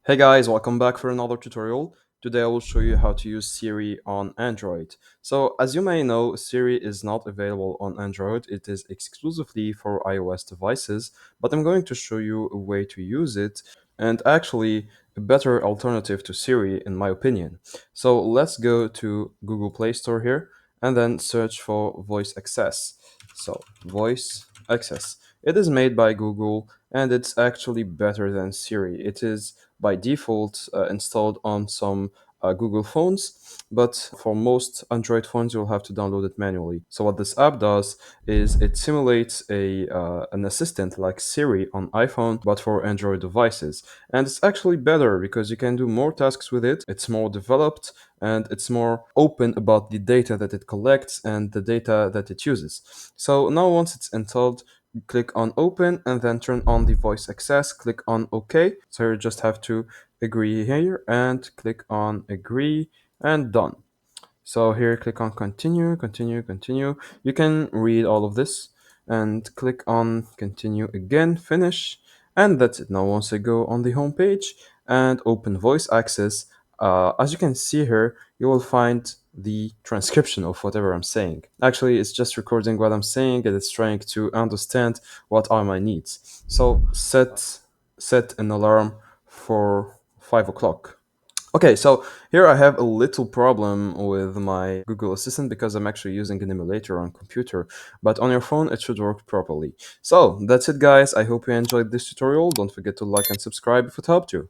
Hey guys, welcome back for another tutorial. Today I will show you how to use Siri on Android. So as you may know, Siri is not available on Android. It is exclusively for iOS devices, but I'm going to show you a way to use it and actually a better alternative to Siri in my opinion. So let's go to Google Play Store here and then search for voice access. So voice access. It is made by Google and it's actually better than Siri. It is by default installed on some Google phones, but for most Android phones, you'll have to download it manually. So what this app does is it simulates an assistant like Siri on iPhone, but for Android devices. And it's actually better because you can do more tasks with it. It's more developed and it's more open about the data that it collects and the data that it uses. So now once it's installed, click on open and then turn on the voice access, click on OK. So you just have to agree here and click on agree and done. So here click on continue, continue, continue. You can read all of this and click on continue again, finish, and that's it. Now once I go on the home page and open voice access, as you can see here, you will find the transcription of whatever I'm saying. Actually, it's just recording what I'm saying and it's trying to understand what are my needs. So set an alarm for 5 o'clock. Okay, so here I have a little problem with my Google Assistant because I'm actually using an emulator on computer, but on your phone it should work properly. So that's it guys, I hope you enjoyed this tutorial. Don't forget to like and subscribe if it helped you.